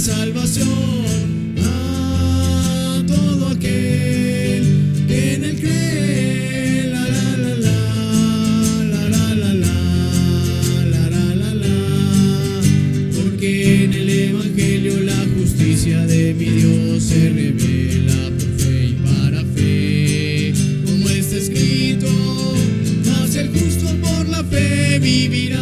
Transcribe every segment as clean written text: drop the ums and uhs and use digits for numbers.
salvación a todo aquel que en él cree. La la la la, la la la la, la la la. Porque en el evangelio la justicia de mi Dios se revela por fe y para fe, como está escrito: mas el justo por la fe vivirá.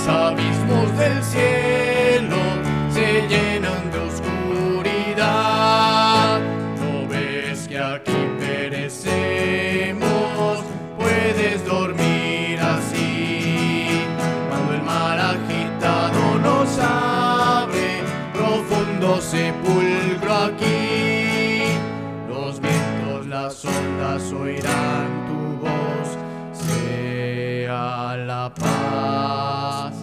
Abismos del cielo se llenan de oscuridad. ¿No ves que aquí perecemos? Puedes dormir así. Cuando el mar agitado nos abre profundo sepulcro aquí, los vientos, las ondas oirán tu voz. Sea la paz.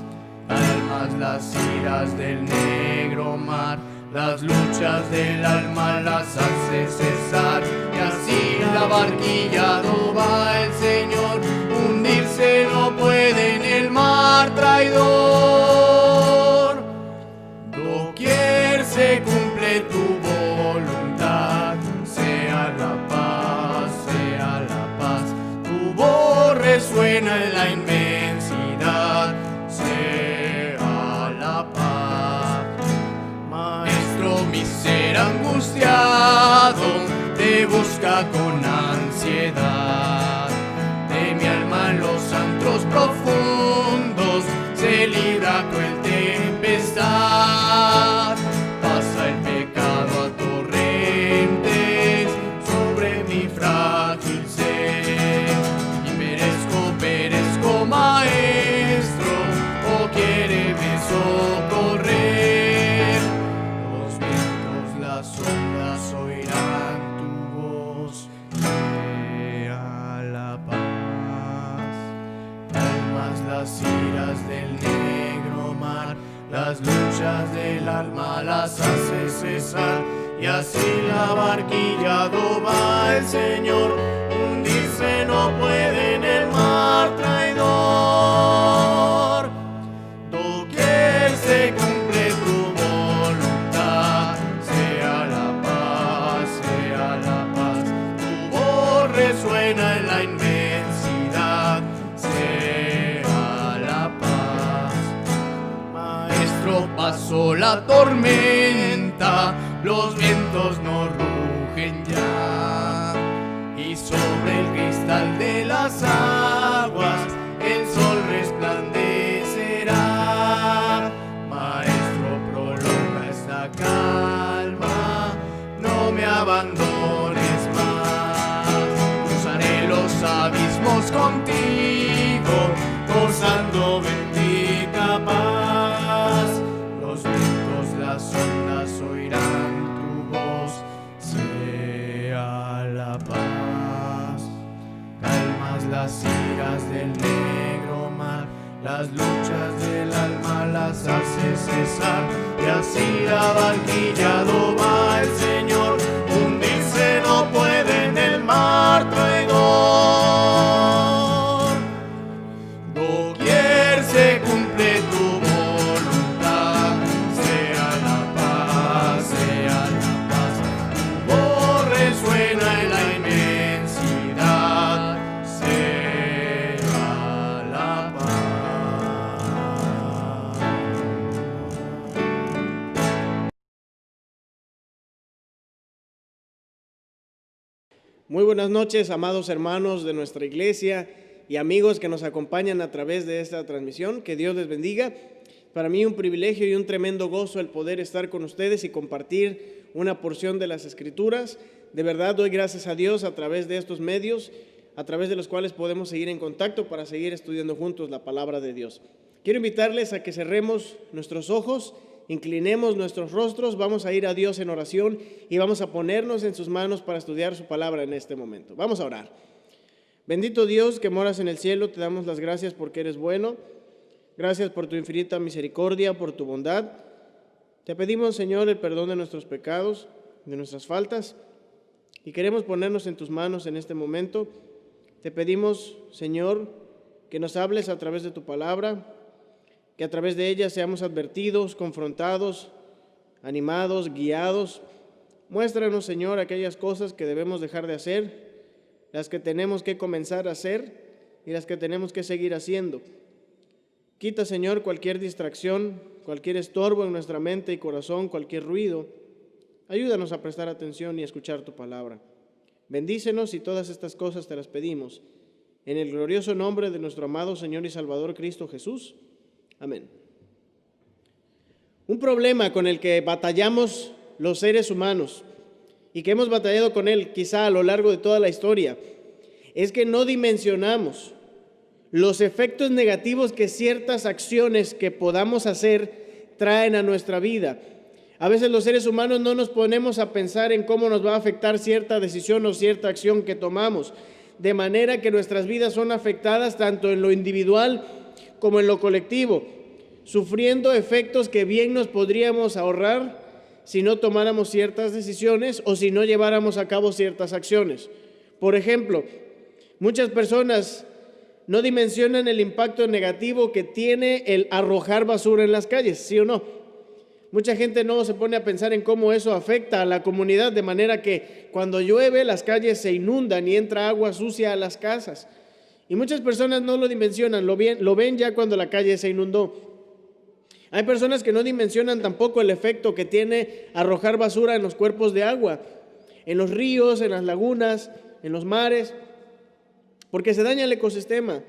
Las iras del negro mar, las luchas del alma las hace cesar, y así la barquilla no va el Señor, hundirse no puede en el mar traidor. Doquier se cumple tu voluntad, sea la paz, tu voz resuena en la inmensidad. Mi ser angustiado te busca con ansiedad. De mi alma en los antros profundos se libra cruel tempestad. Pasa el pecado a torrentes sobre mi frágil ser, y perezco maestro, o quiéreme socorrer. Las ondas oirán tu voz, sea la paz. Calmas las iras del negro mar, las luchas del alma las hace cesar, y así la barquilla va el Señor, hundirse no puede en el mar traidor. Doquier se cumple tu voluntad, resuena en la inmensidad, sea la paz. Maestro, pasó la tormenta, los vientos no rugen ya, y sobre el cristal de las aguas el sol resplandecerá. Maestro, prolonga esta calma, no me abandones más. Los abismos contigo, gozando bendita paz. Los vientos, las ondas oirán tu voz, sea la paz. Calmas las iras del negro mar, las luchas del alma las hace cesar, y así la barquilla va el Señor, hundirse no puede en el mar traidor. Doquier se cumple tu voluntad, sea la paz, tu voz resuena en la inmensidad, sea la paz. Muy buenas noches, amados hermanos de nuestra iglesia y amigos que nos acompañan a través de esta transmisión. Que Dios les bendiga. Para mí un privilegio y un tremendo gozo el poder estar con ustedes y compartir una porción de las Escrituras. De verdad doy gracias a Dios a través de estos medios, a través de los cuales podemos seguir en contacto para seguir estudiando juntos la palabra de Dios. Quiero invitarles a que cerremos nuestros ojos inclinemos nuestros rostros, vamos a ir a Dios en oración y vamos a ponernos en sus manos para estudiar su palabra en este momento. Vamos a orar. Bendito Dios que moras en el cielo, te damos las gracias porque eres bueno. Gracias por tu infinita misericordia, por tu bondad. Te pedimos, Señor, el perdón de nuestros pecados, de nuestras faltas, y queremos ponernos en tus manos en este momento. Te pedimos, Señor, que nos hables a través de tu palabra, que a través de ella seamos advertidos, confrontados, animados, guiados. Muéstranos, Señor, aquellas cosas que debemos dejar de hacer, las que tenemos que comenzar a hacer y las que tenemos que seguir haciendo. Quita, Señor, cualquier distracción, cualquier estorbo en nuestra mente y corazón, cualquier ruido. Ayúdanos a prestar atención y a escuchar tu palabra. Bendícenos y todas estas cosas te las pedimos. En el glorioso nombre de nuestro amado Señor y Salvador Cristo Jesús. Amén. Un problema con el que batallamos los seres humanos y que hemos batallado con él quizá a lo largo de toda la historia es que no dimensionamos los efectos negativos que ciertas acciones que podamos hacer traen a nuestra vida. A veces los seres humanos no nos ponemos a pensar en cómo nos va a afectar cierta decisión o cierta acción que tomamos, de manera que nuestras vidas son afectadas tanto en lo individual como en lo colectivo, sufriendo efectos que bien nos podríamos ahorrar si no tomáramos ciertas decisiones o si no lleváramos a cabo ciertas acciones. Por ejemplo, muchas personas no dimensionan el impacto negativo que tiene el arrojar basura en las calles, ¿sí o no? Mucha gente no se pone a pensar en cómo eso afecta a la comunidad, de manera que cuando llueve las calles se inundan y entra agua sucia a las casas. Y muchas personas no lo dimensionan, lo ven ya cuando la calle se inundó. Hay personas que no dimensionan tampoco el efecto que tiene arrojar basura en los cuerpos de agua, en los ríos, en las lagunas, en los mares, porque se daña el ecosistema.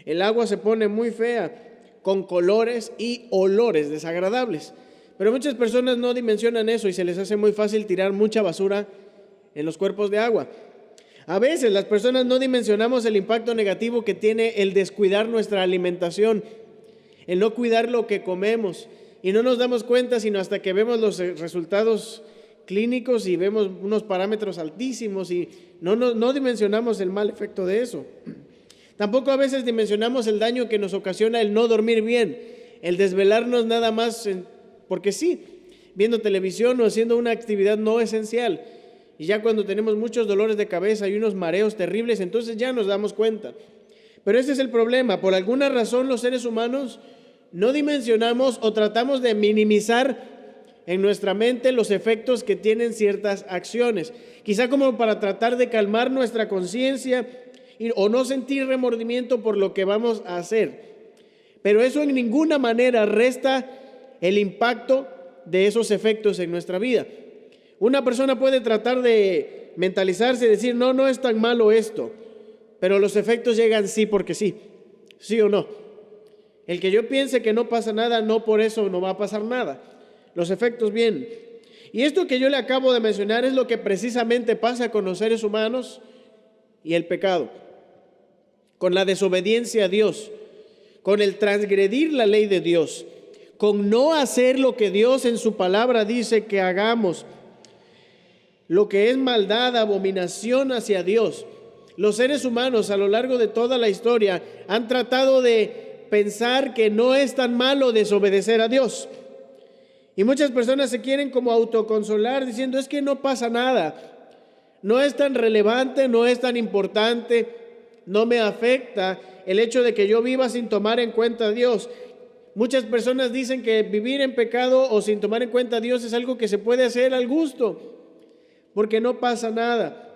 El agua se pone muy fea, con colores y olores desagradables. Pero muchas personas no dimensionan eso y se les hace muy fácil tirar mucha basura en los cuerpos de agua. A veces las personas no dimensionamos el impacto negativo que tiene el descuidar nuestra alimentación, el no cuidar lo que comemos, y no nos damos cuenta sino hasta que vemos los resultados clínicos y vemos unos parámetros altísimos y no dimensionamos el mal efecto de eso. Tampoco a veces dimensionamos el daño que nos ocasiona el no dormir bien, el desvelarnos nada más porque sí, viendo televisión o haciendo una actividad no esencial. Y ya cuando tenemos muchos dolores de cabeza y unos mareos terribles, entonces ya nos damos cuenta. Pero ese es el problema. Por alguna razón los seres humanos no dimensionamos o tratamos de minimizar en nuestra mente los efectos que tienen ciertas acciones. Quizá como para tratar de calmar nuestra conciencia o no sentir remordimiento por lo que vamos a hacer. Pero eso en ninguna manera resta el impacto de esos efectos en nuestra vida. Una persona puede tratar de mentalizarse y decir, no es tan malo esto, pero los efectos llegan sí porque sí, sí o no. El que yo piense que no pasa nada, no por eso no va a pasar nada. Los efectos vienen. Y esto que yo le acabo de mencionar es lo que precisamente pasa con los seres humanos y el pecado, con la desobediencia a Dios, con el transgredir la ley de Dios, con no hacer lo que Dios en su palabra dice que hagamos, lo que es maldad, abominación hacia Dios. Los seres humanos a lo largo de toda la historia han tratado de pensar que no es tan malo desobedecer a Dios. Y muchas personas se quieren como autoconsolar diciendo, es que no pasa nada, no es tan relevante, no es tan importante, no me afecta el hecho de que yo viva sin tomar en cuenta a Dios. Muchas personas dicen que vivir en pecado o sin tomar en cuenta a Dios es algo que se puede hacer al gusto, porque no pasa nada.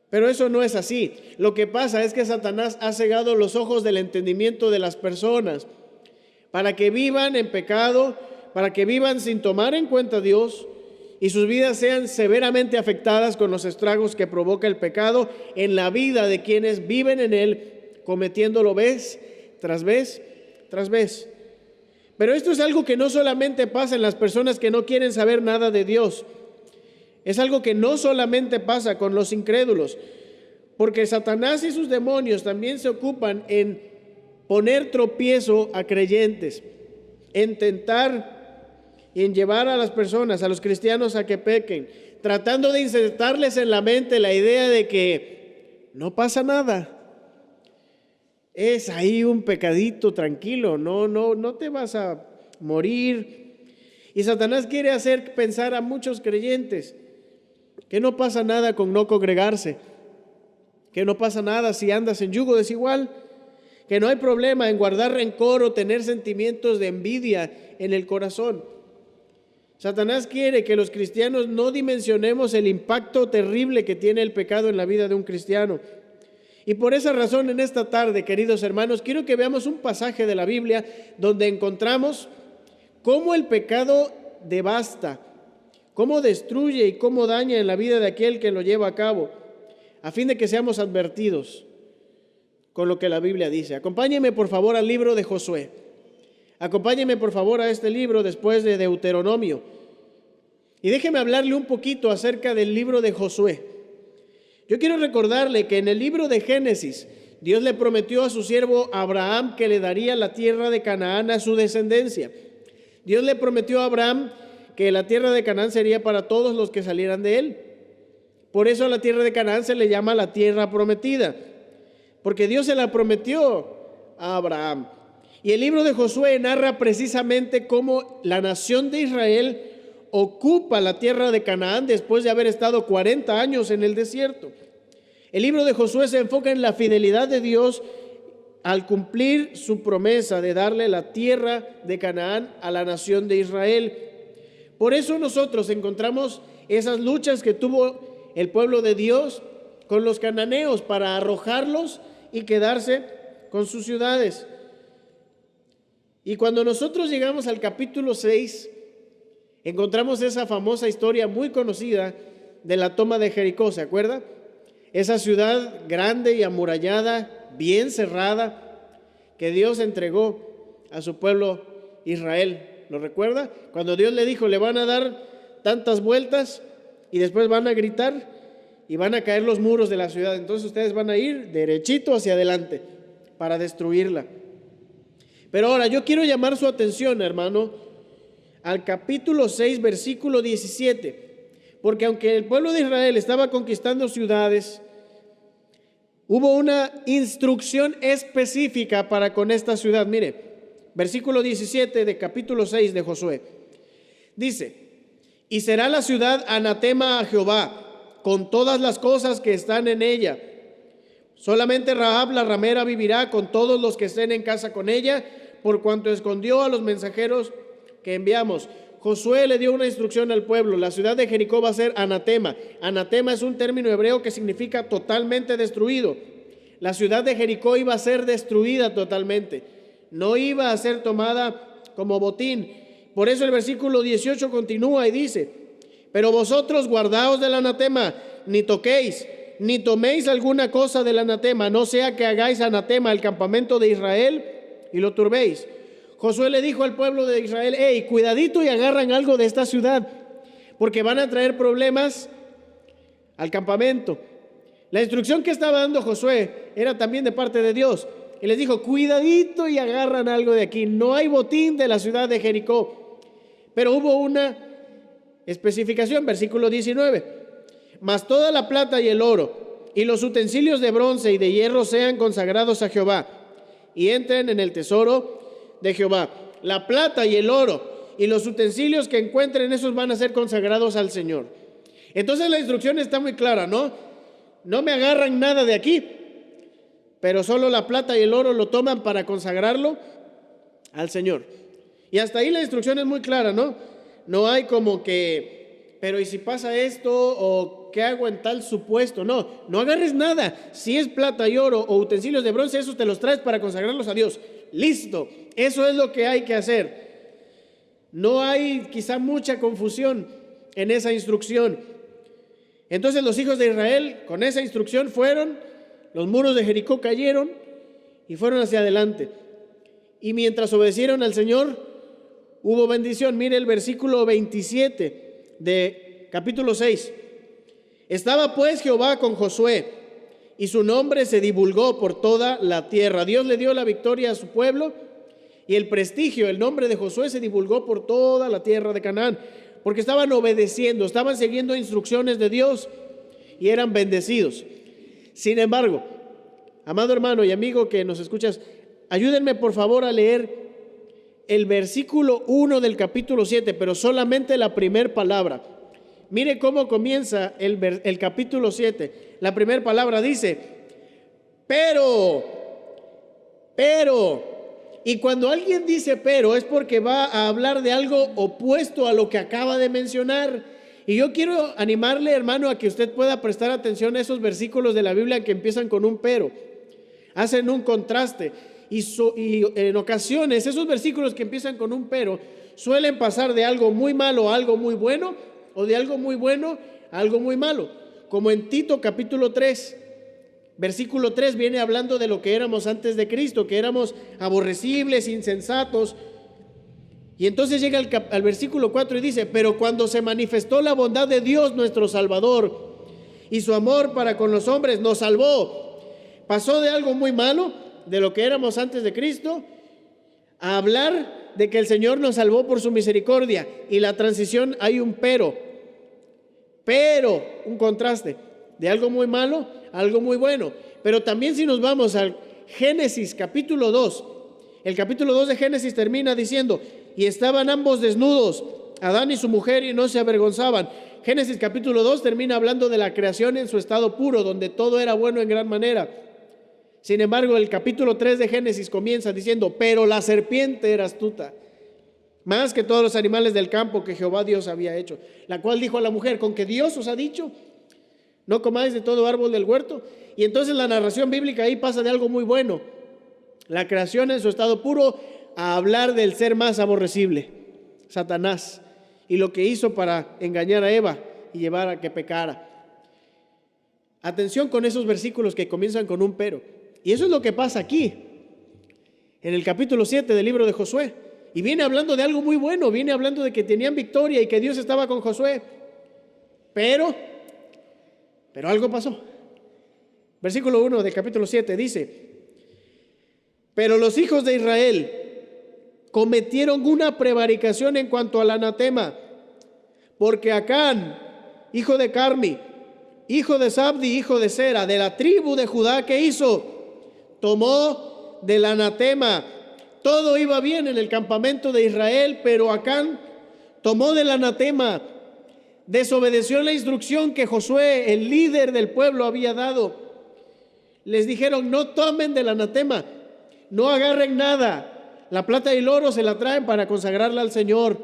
Pero eso no es así. Lo que pasa es que Satanás ha cegado los ojos del entendimiento de las personas para que vivan en pecado, para que vivan sin tomar en cuenta a Dios y sus vidas sean severamente afectadas con los estragos que provoca el pecado en la vida de quienes viven en él, cometiéndolo vez tras vez tras vez. Pero esto es algo que no solamente pasa en las personas que no quieren saber nada de Dios. Es algo que no solamente pasa con los incrédulos, porque Satanás y sus demonios también se ocupan en poner tropiezo a creyentes, en tentar y en llevar a las personas, a los cristianos, a que pequen, tratando de insertarles en la mente la idea de que no pasa nada. Es ahí un pecadito, tranquilo, no te vas a morir. Y Satanás quiere hacer pensar a muchos creyentes que no pasa nada con no congregarse, que no pasa nada si andas en yugo desigual, que no hay problema en guardar rencor o tener sentimientos de envidia en el corazón. Satanás quiere que los cristianos no dimensionemos el impacto terrible que tiene el pecado en la vida de un cristiano. Y por esa razón, en esta tarde, queridos hermanos, quiero que veamos un pasaje de la Biblia donde encontramos cómo el pecado devasta, cómo destruye y cómo daña en la vida de aquel que lo lleva a cabo, a fin de que seamos advertidos con lo que la Biblia dice. Acompáñeme por favor al libro de Josué. Acompáñeme por favor a este libro después de Deuteronomio. Y déjeme hablarle un poquito acerca del libro de Josué. Yo quiero recordarle que en el libro de Génesis, Dios le prometió a su siervo Abraham que le daría la tierra de Canaán a su descendencia. Dios le prometió a Abraham que la tierra de Canaán sería para todos los que salieran de él. Por eso a la tierra de Canaán se le llama la tierra prometida, porque Dios se la prometió a Abraham. Y el libro de Josué narra precisamente cómo la nación de Israel ocupa la tierra de Canaán después de haber estado 40 años en el desierto. El libro de Josué se enfoca en la fidelidad de Dios al cumplir su promesa de darle la tierra de Canaán a la nación de Israel. Por eso nosotros encontramos esas luchas que tuvo el pueblo de Dios con los cananeos para arrojarlos y quedarse con sus ciudades. Y cuando nosotros llegamos al capítulo 6, encontramos esa famosa historia muy conocida de la toma de Jericó, ¿se acuerda? Esa ciudad grande y amurallada, bien cerrada, que Dios entregó a su pueblo Israel. ¿Lo recuerda? Cuando Dios le dijo, le van a dar tantas vueltas y después van a gritar y van a caer los muros de la ciudad. Entonces ustedes van a ir derechito hacia adelante para destruirla. Pero ahora yo quiero llamar su atención, hermano, al capítulo 6, versículo 17, porque aunque el pueblo de Israel estaba conquistando ciudades, hubo una instrucción específica para con esta ciudad. Mire, versículo 17 de capítulo 6 de Josué. Dice, y será la ciudad anatema a Jehová, con todas las cosas que están en ella. Solamente Rahab la ramera vivirá con todos los que estén en casa con ella, por cuanto escondió a los mensajeros que enviamos. Josué le dio una instrucción al pueblo. La ciudad de Jericó va a ser anatema. Anatema es un término hebreo que significa totalmente destruido. La ciudad de Jericó iba a ser destruida totalmente. No iba a ser tomada como botín. Por eso el versículo 18 continúa y dice, pero vosotros guardaos del anatema, ni toquéis, ni toméis alguna cosa del anatema, no sea que hagáis anatema al campamento de Israel y lo turbéis. Josué le dijo al pueblo de Israel, hey, cuidadito y agarran algo de esta ciudad, porque van a traer problemas al campamento. La instrucción que estaba dando Josué era también de parte de Dios. Y les dijo, cuidadito y agarran algo de aquí. No hay botín de la ciudad de Jericó. Pero hubo una especificación, versículo 19. Mas toda la plata y el oro y los utensilios de bronce y de hierro sean consagrados a Jehová y entren en el tesoro de Jehová. La plata y el oro y los utensilios que encuentren, esos van a ser consagrados al Señor. Entonces la instrucción está muy clara, ¿no? No me agarran nada de aquí, pero solo la plata y el oro lo toman para consagrarlo al Señor. Y hasta ahí la instrucción es muy clara, ¿no? No hay como que, pero ¿y si pasa esto? ¿O qué hago en tal supuesto? No, no agarres nada. Si es plata y oro o utensilios de bronce, esos te los traes para consagrarlos a Dios. Listo, eso es lo que hay que hacer. No hay quizá mucha confusión en esa instrucción. Entonces los hijos de Israel con esa instrucción fueron, los muros de Jericó cayeron y fueron hacia adelante. Y mientras obedecieron al Señor, hubo bendición. Mire el versículo 27 de capítulo 6. Estaba pues Jehová con Josué y su nombre se divulgó por toda la tierra. Dios le dio la victoria a su pueblo Y el prestigio, el nombre de Josué se divulgó por toda la tierra de Canaán, porque estaban obedeciendo, estaban siguiendo instrucciones de Dios y eran bendecidos. Sin embargo, amado hermano y amigo que nos escuchas, ayúdenme por favor a leer el versículo 1 del capítulo 7, pero solamente la primera palabra. Mire cómo comienza el capítulo 7. La primera palabra dice, pero. Y cuando alguien dice pero, es porque va a hablar de algo opuesto a lo que acaba de mencionar. Y yo quiero animarle, hermano, a que usted pueda prestar atención a esos versículos de la Biblia que empiezan con un pero. Hacen un contraste. Y en ocasiones esos versículos que empiezan con un pero suelen pasar de algo muy malo a algo muy bueno, o de algo muy bueno a algo muy malo. Como en Tito capítulo 3, versículo 3 viene hablando de lo que éramos antes de Cristo, que éramos aborrecibles, insensatos. Y entonces llega al versículo 4 y dice, pero cuando se manifestó la bondad de Dios nuestro Salvador y su amor para con los hombres, nos salvó. Pasó de algo muy malo, de lo que éramos antes de Cristo, a hablar de que el Señor nos salvó por su misericordia. Y la transición hay un pero, un contraste, de algo muy malo a algo muy bueno. Pero también si nos vamos al Génesis capítulo 2, el capítulo 2 de Génesis termina diciendo, y estaban ambos desnudos, Adán y su mujer, y no se avergonzaban. Génesis capítulo 2 termina hablando de la creación en su estado puro, donde todo era bueno en gran manera. Sin embargo, el capítulo 3 de Génesis comienza diciendo, pero la serpiente era astuta, más que todos los animales del campo que Jehová Dios había hecho, la cual dijo a la mujer, ¿con que Dios os ha dicho? No comáis de todo árbol del huerto. Y entonces la narración bíblica ahí pasa de algo muy bueno, la creación en su estado puro, a hablar del ser más aborrecible, Satanás, y lo que hizo para engañar a Eva y llevar a que pecara. Atención con esos versículos que comienzan con un pero. Y eso es lo que pasa aquí, en el capítulo 7 del libro de Josué. Y viene hablando de algo muy bueno, viene hablando de que tenían victoria y que Dios estaba con Josué. Pero algo pasó. Versículo 1 del capítulo 7 dice, pero los hijos de Israel cometieron una prevaricación en cuanto al anatema, porque Acán, hijo de Carmi, hijo de Sabdi, hijo de Sera, de la tribu de Judá, ¿qué hizo? Tomó del anatema. Todo iba bien en el campamento de Israel, pero Acán tomó del anatema, desobedeció la instrucción que Josué, el líder del pueblo, había dado. Les dijeron, no tomen del anatema, no agarren nada, la plata y el oro se la traen para consagrarla al Señor.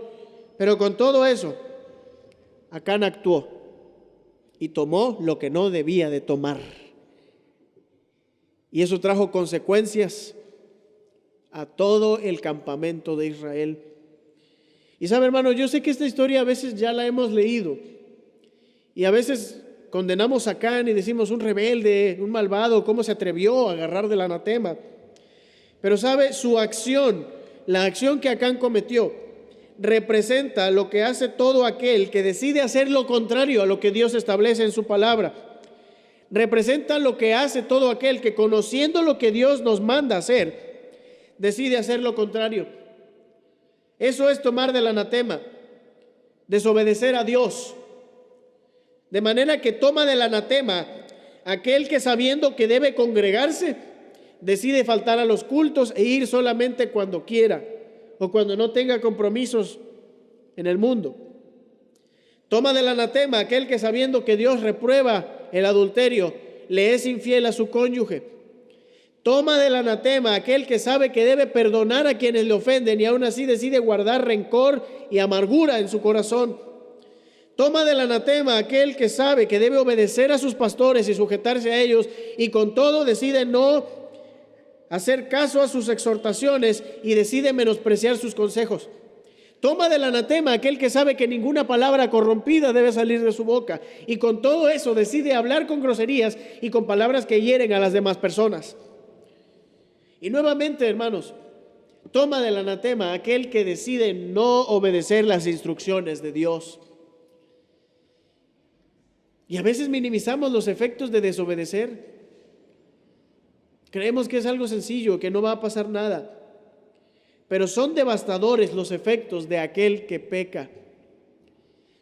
Pero con todo eso, Acán actuó y tomó lo que no debía de tomar. Y eso trajo consecuencias a todo el campamento de Israel. Y sabe, hermano, yo sé que esta historia a veces ya la hemos leído y a veces condenamos a Acán y decimos un rebelde, un malvado, ¿cómo se atrevió a agarrar del anatema? Pero sabe, su acción, la acción que Acán cometió, representa lo que hace todo aquel que decide hacer lo contrario a lo que Dios establece en su palabra. Representa lo que hace todo aquel que, conociendo lo que Dios nos manda hacer, decide hacer lo contrario. Eso es tomar del anatema, desobedecer a Dios. De manera que toma del anatema aquel que, sabiendo que debe congregarse, decide faltar a los cultos e ir solamente cuando quiera o cuando no tenga compromisos en el mundo. Toma del anatema aquel que, sabiendo que Dios reprueba el adulterio, le es infiel a su cónyuge. Toma del anatema aquel que sabe que debe perdonar a quienes le ofenden y aún así decide guardar rencor y amargura en su corazón. Toma del anatema aquel que sabe que debe obedecer a sus pastores y sujetarse a ellos y con todo decide no hacer caso a sus exhortaciones y decide menospreciar sus consejos. Toma del anatema aquel que sabe que ninguna palabra corrompida debe salir de su boca y con todo eso decide hablar con groserías y con palabras que hieren a las demás personas. Y nuevamente, hermanos, toma del anatema aquel que decide no obedecer las instrucciones de Dios. Y a veces minimizamos los efectos de desobedecer. Creemos que es algo sencillo, que no va a pasar nada. pero son devastadores los efectos de aquel que peca.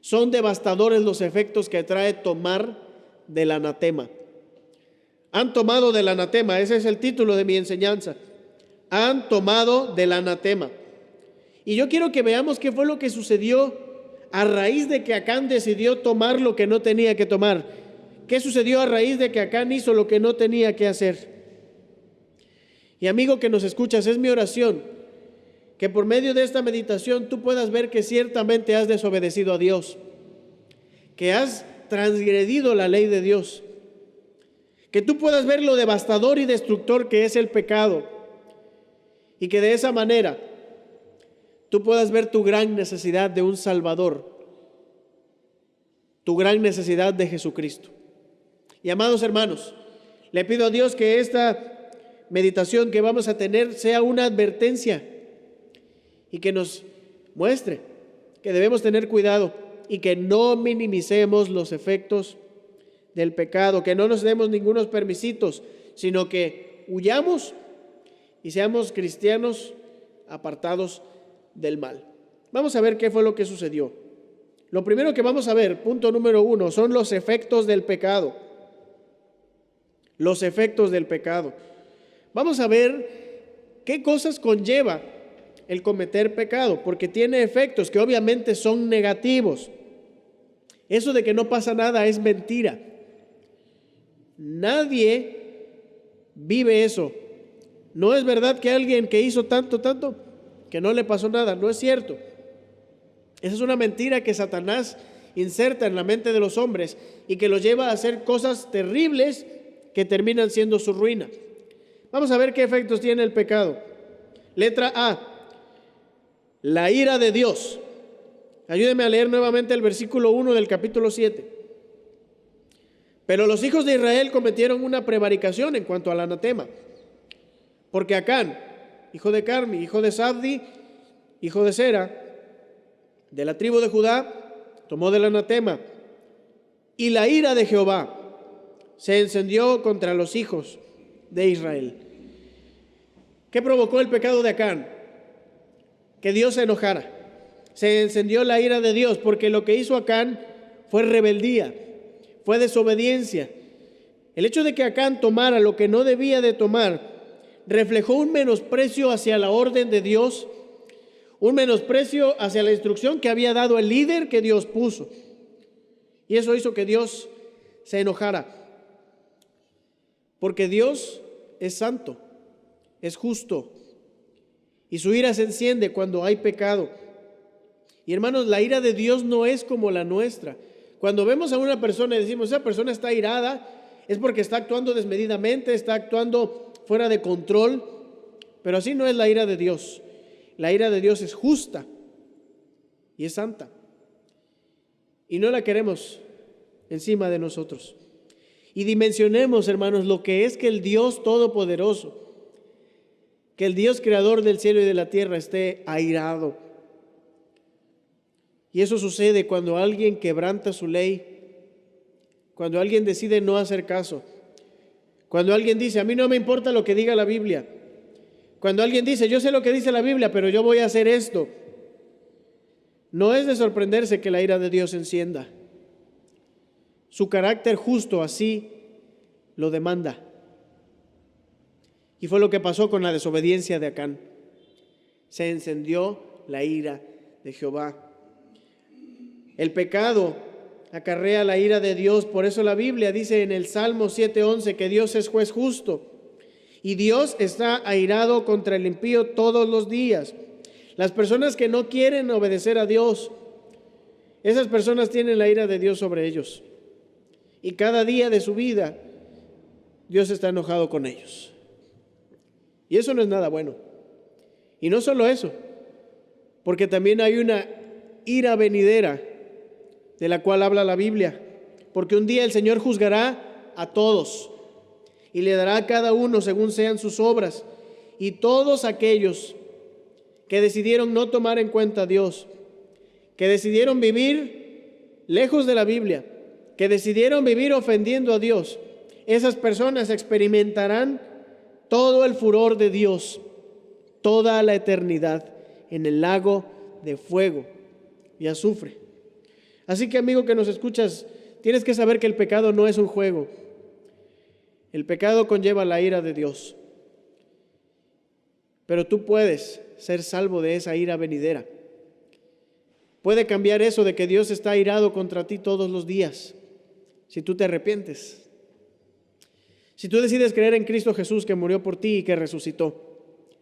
Son devastadores los efectos que trae tomar del anatema. Han tomado del anatema, ese es el título de mi enseñanza. Han tomado del anatema. Y yo quiero que veamos qué fue lo que sucedió a raíz de que Acán decidió tomar lo que no tenía que tomar. ¿Qué sucedió a raíz de que Acán hizo lo que no tenía que hacer? Y amigo que nos escuchas, es mi oración que por medio de esta meditación tú puedas ver que ciertamente has desobedecido a Dios, que has transgredido la ley de Dios, que tú puedas ver lo devastador y destructor que es el pecado y que de esa manera tú puedas ver tu gran necesidad de un Salvador, tu gran necesidad de Jesucristo. Y amados hermanos, le pido a Dios que esta meditación que vamos a tener sea una advertencia y que nos muestre que debemos tener cuidado y que no minimicemos los efectos del pecado, que no nos demos ningunos permisitos, sino que huyamos y seamos cristianos apartados del mal. Vamos a ver qué fue lo que sucedió. Lo primero que vamos a ver, punto número 1, son los efectos del pecado. Los efectos del pecado. Vamos a ver qué cosas conlleva el cometer pecado, porque tiene efectos que obviamente son negativos. Eso de que no pasa nada es mentira. Nadie vive eso. No es verdad que alguien que hizo tanto, que no le pasó nada. No es cierto. Esa es una mentira que Satanás inserta en la mente de los hombres y que los lleva a hacer cosas terribles que terminan siendo su ruina. Vamos a ver qué efectos tiene el pecado. Letra A. La ira de Dios. Ayúdeme a leer nuevamente el versículo 1 del capítulo 7. Pero los hijos de Israel cometieron una prevaricación en cuanto al anatema, porque Acán, hijo de Carmi, hijo de Sabdi, hijo de Sera, de la tribu de Judá, tomó del anatema, y la ira de Jehová se encendió contra los hijos de Israel. ¿Qué provocó el pecado de Acán? Que Dios se enojara. Se encendió la ira de Dios porque lo que hizo Acán fue rebeldía, fue desobediencia. El hecho de que Acán tomara lo que no debía de tomar reflejó un menosprecio hacia la orden de Dios, un menosprecio hacia la instrucción que había dado el líder que Dios puso. Y eso hizo que Dios se enojara. Porque Dios es santo, es justo, y su ira se enciende cuando hay pecado. Y hermanos, la ira de Dios no es como la nuestra. Cuando vemos a una persona y decimos, esa persona está irada, es porque está actuando desmedidamente, está actuando fuera de control, pero así no es la ira de Dios. La ira de Dios es justa y es santa. Y no la queremos encima de nosotros. Y dimensionemos, hermanos, lo que es que el Dios Todopoderoso, que el Dios creador del cielo y de la tierra esté airado. Y eso sucede cuando alguien quebranta su ley, cuando alguien decide no hacer caso, cuando alguien dice, a mí no me importa lo que diga la Biblia, cuando alguien dice, yo sé lo que dice la Biblia, pero yo voy a hacer esto. No es de sorprenderse que la ira de Dios se encienda. Su carácter justo así lo demanda. Y fue lo que pasó con la desobediencia de Acán. Se encendió la ira de Jehová. El pecado acarrea la ira de Dios. Por eso la Biblia dice en el Salmo 7:11 que Dios es juez justo. Y Dios está airado contra el impío todos los días. Las personas que no quieren obedecer a Dios, esas personas tienen la ira de Dios sobre ellos. Y cada día de su vida, Dios está enojado con ellos. Y eso no es nada bueno. Y no solo eso, porque también hay una ira venidera de la cual habla la Biblia. Porque un día el Señor juzgará a todos y le dará a cada uno según sean sus obras. Y todos aquellos que decidieron no tomar en cuenta a Dios, que decidieron vivir lejos de la Biblia, que decidieron vivir ofendiendo a Dios, esas personas experimentarán todo el furor de Dios, toda la eternidad en el lago de fuego y azufre. Así que, amigo que nos escuchas, tienes que saber que el pecado no es un juego. El pecado conlleva la ira de Dios. Pero tú puedes ser salvo de esa ira venidera. Puede cambiar eso de que Dios está airado contra ti todos los días, si tú te arrepientes. Si tú decides creer en Cristo Jesús, que murió por ti y que resucitó,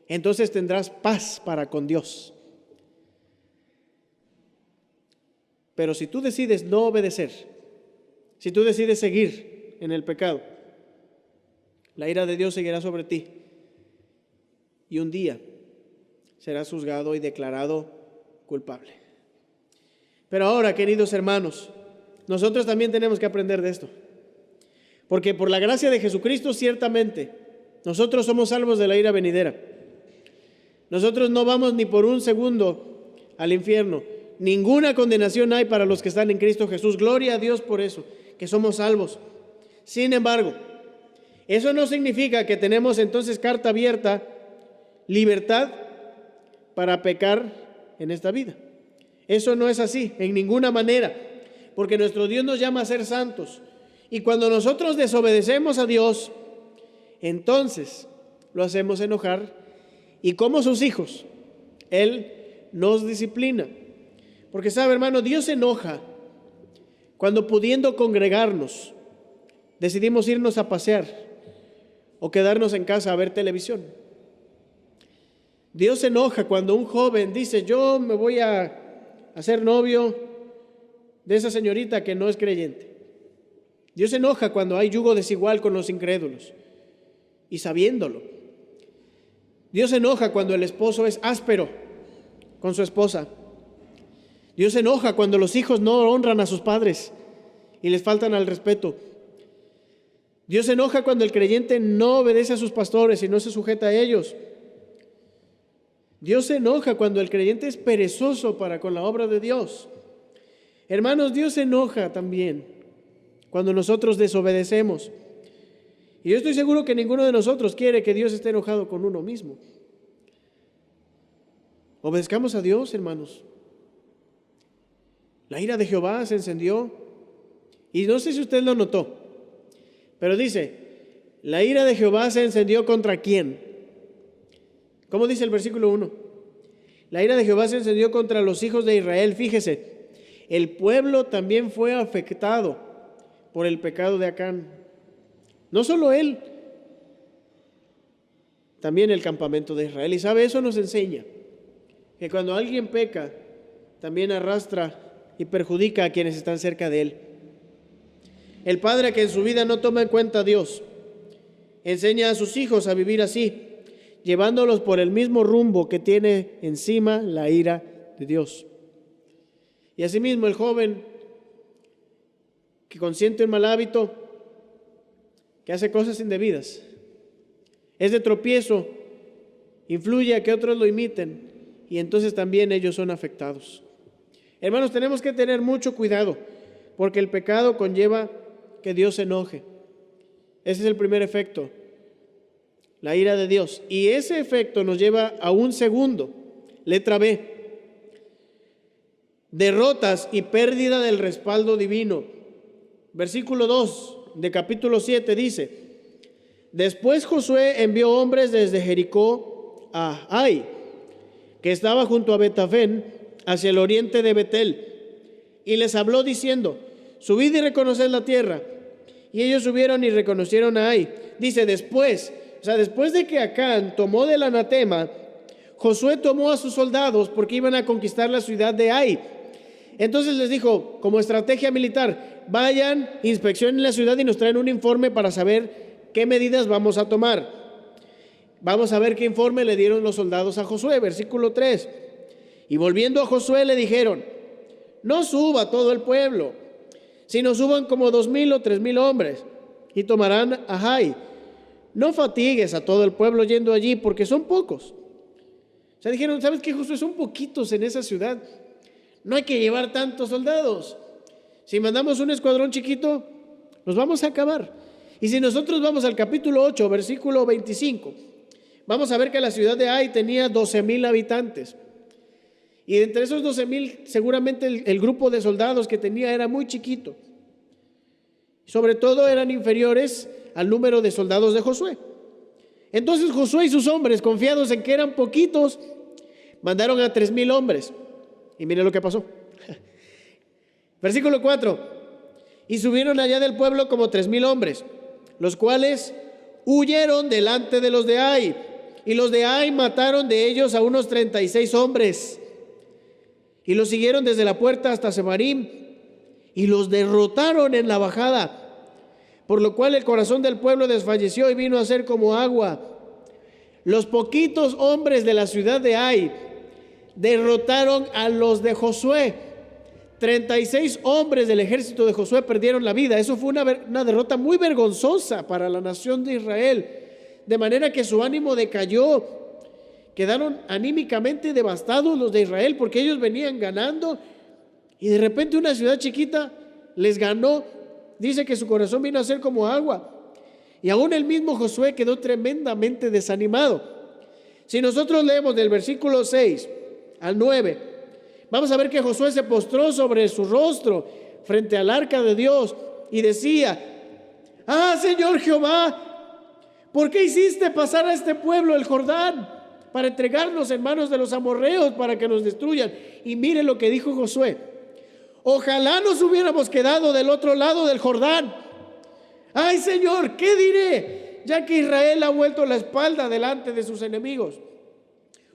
entonces tendrás paz para con Dios. Pero si tú decides no obedecer, si tú decides seguir en el pecado, la ira de Dios seguirá sobre ti y un día serás juzgado y declarado culpable. Pero ahora, queridos hermanos, nosotros también tenemos que aprender de esto. Porque por la gracia de Jesucristo, ciertamente, nosotros somos salvos de la ira venidera. Nosotros no vamos ni por un segundo al infierno. Ninguna condenación hay para los que están en Cristo Jesús. Gloria a Dios por eso, que somos salvos. Sin embargo, eso no significa que tenemos entonces carta abierta, libertad para pecar en esta vida. Eso no es así, en ninguna manera, porque nuestro Dios nos llama a ser santos. Y cuando nosotros desobedecemos a Dios, entonces lo hacemos enojar, y como sus hijos, Él nos disciplina. Porque sabe, hermano, Dios se enoja cuando, pudiendo congregarnos, decidimos irnos a pasear o quedarnos en casa a ver televisión. Dios se enoja cuando un joven dice: yo me voy a hacer novio de esa señorita que no es creyente. Dios se enoja cuando hay yugo desigual con los incrédulos, y sabiéndolo. Dios se enoja cuando el esposo es áspero con su esposa. Dios se enoja cuando los hijos no honran a sus padres y les faltan al respeto. Dios se enoja cuando el creyente no obedece a sus pastores y no se sujeta a ellos. Dios se enoja cuando el creyente es perezoso para con la obra de Dios. Hermanos, Dios se enoja también cuando nosotros desobedecemos. Y yo estoy seguro que ninguno de nosotros quiere que Dios esté enojado con uno mismo. Obedezcamos a Dios, hermanos. La ira de Jehová se encendió. Y no sé si usted lo notó, pero dice: la ira de Jehová se encendió ¿contra quién? ¿Cómo dice el versículo 1? La ira de Jehová se encendió contra los hijos de Israel. Fíjese, el pueblo también fue afectado por el pecado de Acán. No solo él, también el campamento de Israel. Y sabe, eso nos enseña que cuando alguien peca, también arrastra y perjudica a quienes están cerca de él. El padre que en su vida no toma en cuenta a Dios, enseña a sus hijos a vivir así, llevándolos por el mismo rumbo que tiene encima la ira de Dios. Y asimismo el joven que consiente un mal hábito, que hace cosas indebidas, es de tropiezo, influye a que otros lo imiten, y entonces también ellos son afectados. Hermanos, tenemos que tener mucho cuidado, porque el pecado conlleva que Dios se enoje. Ese es el primer efecto, la ira de Dios. Y ese efecto nos lleva a un segundo, letra B: derrotas y pérdida del respaldo divino. Versículo 2 de capítulo 7 dice: después Josué envió hombres desde Jericó a Ai, que estaba junto a Betafén, hacia el oriente de Betel, y les habló diciendo: subid y reconoced la tierra. Y ellos subieron y reconocieron a Ai. Dice después de que Acán tomó del anatema, Josué tomó a sus soldados porque iban a conquistar la ciudad de Ai. Entonces les dijo, como estrategia militar: vayan, inspeccionen la ciudad y nos traen un informe para saber qué medidas vamos a tomar. Vamos a ver qué informe le dieron los soldados a Josué. Versículo 3. Y volviendo a Josué le dijeron: no suba todo el pueblo, sino suban como 2,000 o 3,000 hombres y tomarán a Ai. No fatigues a todo el pueblo yendo allí, porque son pocos. O sea, dijeron: ¿sabes qué, Josué? Son poquitos en esa ciudad. No hay que llevar tantos soldados. Si mandamos un escuadrón chiquito, los vamos a acabar. Y si nosotros vamos al capítulo 8, versículo 25, vamos a ver que la ciudad de Ai tenía 12,000 habitantes. Y entre esos 12,000, seguramente el grupo de soldados que tenía era muy chiquito. Sobre todo eran inferiores al número de soldados de Josué. Entonces Josué y sus hombres, confiados en que eran poquitos, mandaron a 3,000 hombres. Y miren lo que pasó. Versículo 4. Y subieron allá del pueblo como 3,000 hombres, los cuales huyeron delante de los de Ai. Y los de Ai mataron de ellos a unos 36 hombres. Y los siguieron desde la puerta hasta Semarim. Y los derrotaron en la bajada. Por lo cual el corazón del pueblo desfalleció y vino a ser como agua. Los poquitos hombres de la ciudad de Ai derrotaron a los de Josué. 36 hombres del ejército de Josué perdieron la vida. Eso fue una derrota muy vergonzosa para la nación de Israel. De manera que su ánimo decayó. Quedaron anímicamente devastados los de Israel porque ellos venían ganando y de repente una ciudad chiquita les ganó. Dice que su corazón vino a ser como agua. Y aún el mismo Josué quedó tremendamente desanimado. Si nosotros leemos del versículo 6 al 9, vamos a ver que Josué se postró sobre su rostro frente al arca de Dios y decía: ah, Señor Jehová, ¿por qué hiciste pasar a este pueblo el Jordán para entregarnos en manos de los amorreos para que nos destruyan? Y mire lo que dijo Josué: ojalá nos hubiéramos quedado del otro lado del Jordán. Ay, Señor, ¿qué diré? Ya que Israel ha vuelto la espalda delante de sus enemigos.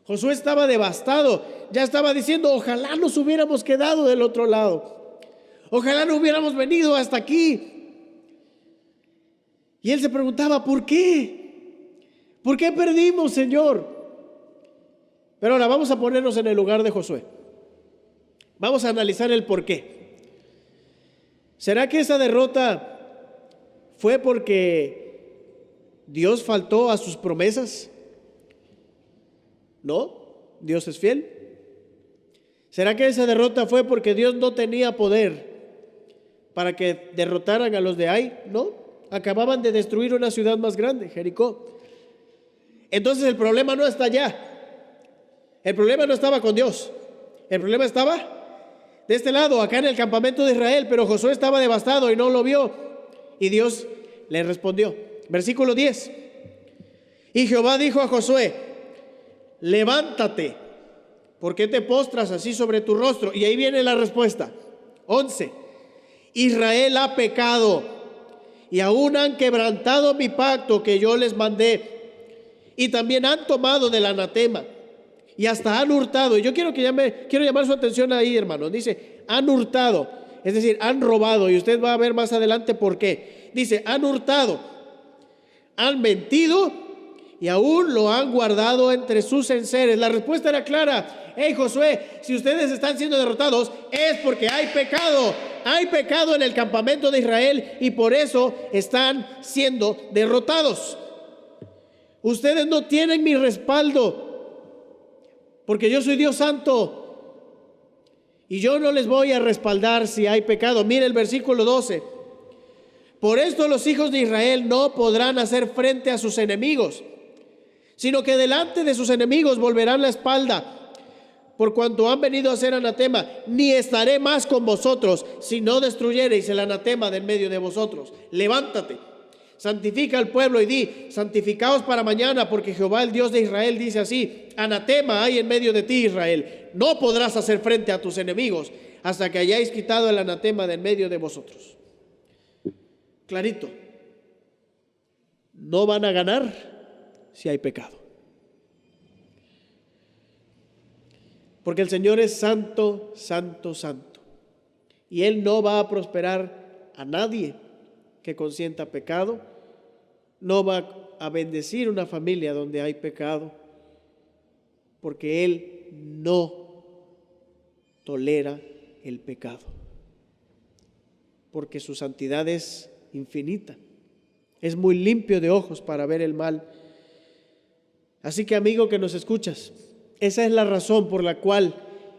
Josué estaba devastado, ya estaba diciendo: ojalá nos hubiéramos quedado del otro lado. Ojalá no hubiéramos venido hasta aquí. Y él se preguntaba: ¿por qué? ¿Por qué perdimos, Señor? Pero ahora vamos a ponernos en el lugar de Josué. Vamos a analizar el por qué. ¿Será que esa derrota fue porque Dios faltó a sus promesas? No, Dios es fiel. ¿Será que esa derrota fue porque Dios no tenía poder para que derrotaran a los de Ai? No, acababan de destruir una ciudad más grande, Jericó. Entonces el problema no está allá. El problema no estaba con Dios. El problema estaba de este lado, acá en el campamento de Israel. Pero Josué estaba devastado y no lo vio. Y Dios le respondió. Versículo 10. Y Jehová dijo a Josué: levántate, ¿por qué te postras así sobre tu rostro? Y ahí viene la respuesta. 11. Israel ha pecado y aún han quebrantado mi pacto que yo les mandé, y también han tomado del anatema y hasta han hurtado. Y yo quiero llamar su atención ahí, hermano. Dice, han hurtado, es decir, han robado. Y usted va a ver más adelante por qué. Dice, han hurtado, han mentido y aún lo han guardado entre sus enseres. La respuesta era clara. Hey, Josué, si ustedes están siendo derrotados es porque hay pecado. Hay pecado en el campamento de Israel y por eso están siendo derrotados. Ustedes no tienen mi respaldo porque yo soy Dios santo y yo no les voy a respaldar si hay pecado. Mire el versículo 12. Por esto los hijos de Israel no podrán hacer frente a sus enemigos, sino que delante de sus enemigos volverán la espalda, por cuanto han venido a hacer anatema. Ni estaré más con vosotros, si no destruyereis el anatema de en medio de vosotros. Levántate, santifica al pueblo y di, santificaos para mañana, porque Jehová el Dios de Israel dice así: anatema hay en medio de ti, Israel. No podrás hacer frente a tus enemigos hasta que hayáis quitado el anatema de en medio de vosotros. Clarito, no van a ganar si hay pecado. Porque el Señor es santo, santo, santo. Y Él no va a prosperar a nadie que consienta pecado. No va a bendecir una familia donde hay pecado. Porque Él no tolera el pecado. Porque su santidad es infinita. Es muy limpio de ojos para ver el mal. Así que, amigo que nos escuchas, esa es la razón por la cual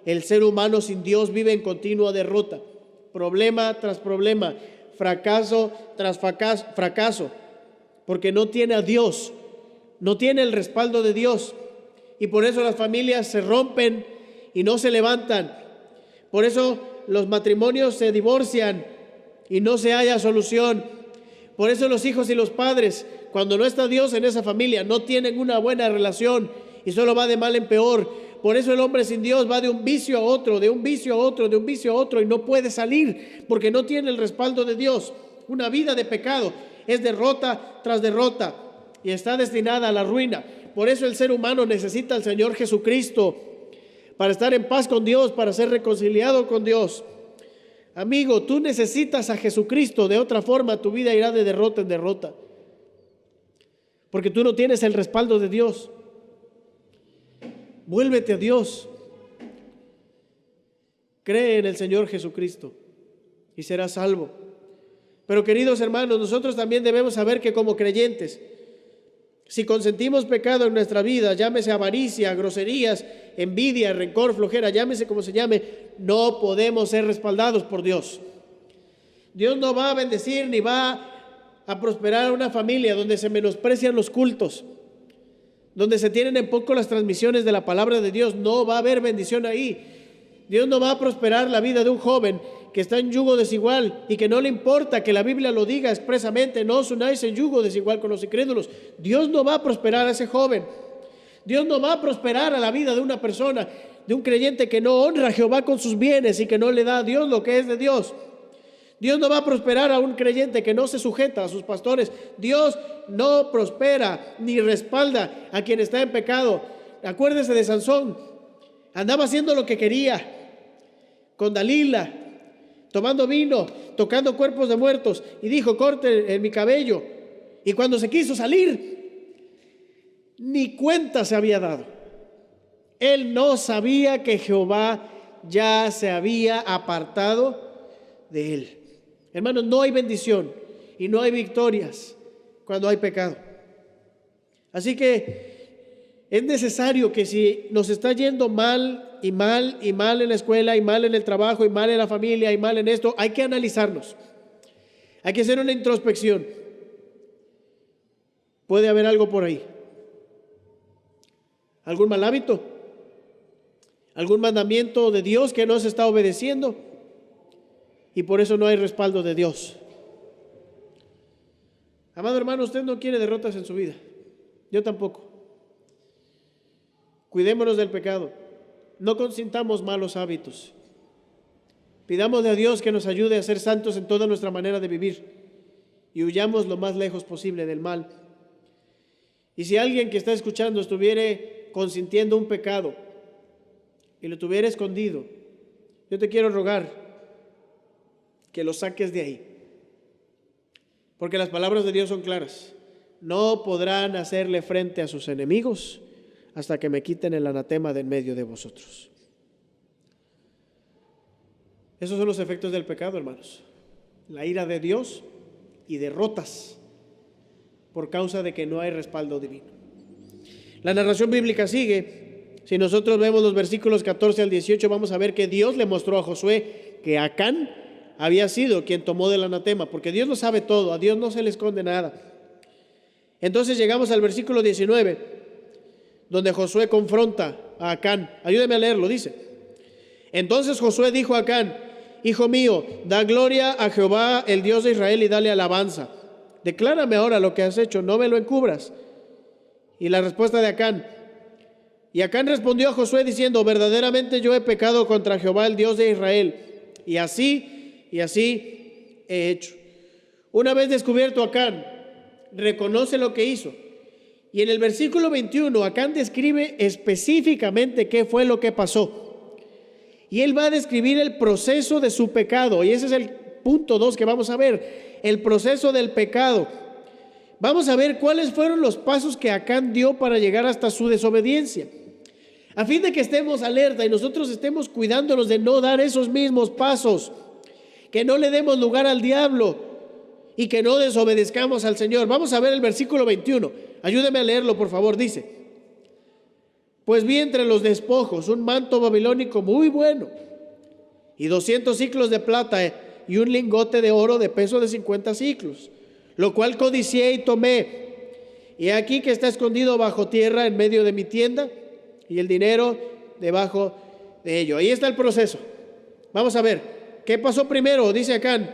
el ser humano sin Dios vive en continua derrota, problema tras problema, fracaso tras fracaso, porque no tiene a Dios no tiene el respaldo de Dios. Y por eso las familias se rompen y no se levantan. Por eso los matrimonios se divorcian y no se halla solución. Por eso los hijos y los padres, cuando no está Dios en esa familia, no tienen una buena relación y solo va de mal en peor. Por eso el hombre sin Dios va de un vicio a otro, de un vicio a otro, de un vicio a otro y no puede salir porque no tiene el respaldo de Dios. Una vida de pecado es derrota tras derrota y está destinada a la ruina. Por eso el ser humano necesita al Señor Jesucristo para estar en paz con Dios, para ser reconciliado con Dios. Amigo, tú necesitas a Jesucristo, de otra forma tu vida irá de derrota en derrota, porque tú no tienes el respaldo de Dios. Vuélvete a Dios, cree en el Señor Jesucristo y serás salvo. Pero queridos hermanos, nosotros también debemos saber que como creyentes, si consentimos pecado en nuestra vida, llámese avaricia, groserías, envidia, rencor, flojera, llámese como se llame, no podemos ser respaldados por Dios. Dios no va a bendecir ni va a prosperar una familia donde se menosprecian los cultos, donde se tienen en poco las transmisiones de la palabra de Dios. No va a haber bendición ahí. Dios no va a prosperar la vida de un joven que está en yugo desigual y que no le importa que la Biblia lo diga expresamente: no os unáis en yugo desigual con los incrédulos. Dios no va a prosperar a ese joven. Dios no va a prosperar a la vida de una persona, de un creyente que no honra a Jehová con sus bienes y que no le da a Dios lo que es de Dios. Dios no va a prosperar a un creyente que no se sujeta a sus pastores. Dios no prospera ni respalda a quien está en pecado. Acuérdese de Sansón. Andaba haciendo lo que quería con Dalila, tomando vino, tocando cuerpos de muertos, y dijo: corte en mi cabello. Y cuando se quiso salir, ni cuenta se había dado. Él no sabía que Jehová ya se había apartado de él. Hermanos, no hay bendición y no hay victorias cuando hay pecado. Así que es necesario que, si nos está yendo mal y mal y mal en la escuela y mal en el trabajo y mal en la familia y mal en esto, hay que analizarnos. Hay que hacer una introspección. Puede haber algo por ahí. ¿Algún mal hábito? ¿Algún mandamiento de Dios que no se está obedeciendo? Y por eso no hay respaldo de Dios. Amado hermano, usted no quiere derrotas en su vida. Yo tampoco. Cuidémonos del pecado. No consintamos malos hábitos. Pidámosle a Dios que nos ayude a ser santos en toda nuestra manera de vivir y huyamos lo más lejos posible del mal. Y si alguien que está escuchando estuviera consintiendo un pecado y lo tuviera escondido, yo te quiero rogar que lo saques de ahí, porque las palabras de Dios son claras: no podrán hacerle frente a sus enemigos hasta que me quiten el anatema de en medio de vosotros. Esos son los efectos del pecado, hermanos: la ira de Dios y derrotas por causa de que no hay respaldo divino. La narración bíblica sigue. Si nosotros vemos los versículos 14 al 18, vamos a ver que Dios le mostró a Josué que Acán había sido quien tomó del anatema, porque Dios lo sabe todo, a Dios no se le esconde nada. Entonces llegamos al versículo 19, donde Josué confronta a Acán. Ayúdeme a leerlo, dice: entonces Josué dijo a Acán: hijo mío, da gloria a Jehová, el Dios de Israel, y dale alabanza. Declárame ahora lo que has hecho, no me lo encubras. Y la respuesta de Acán: y Acán respondió a Josué diciendo: verdaderamente yo he pecado contra Jehová, el Dios de Israel, y así he hecho. Una vez descubierto Acán, reconoce lo que hizo. Y en el versículo 21, Acán describe específicamente qué fue lo que pasó. Y él va a describir el proceso de su pecado. Y ese es el punto 2 que vamos a ver: el proceso del pecado. Vamos a ver cuáles fueron los pasos que Acán dio para llegar hasta su desobediencia, a fin de que estemos alerta y nosotros estemos cuidándonos de no dar esos mismos pasos, que no le demos lugar al diablo y que no desobedezcamos al Señor. Vamos a ver el versículo 21. Ayúdeme a leerlo, por favor. Dice: pues vi entre los despojos un manto babilónico muy bueno y 200 siclos de plata y un lingote de oro de peso de 50 siclos, lo cual codicié y tomé. y aquí que está escondido bajo tierra en medio de mi tienda, y el dinero debajo de ello. Ahí está el proceso. Vamos a ver, ¿qué pasó primero? Dice Acán,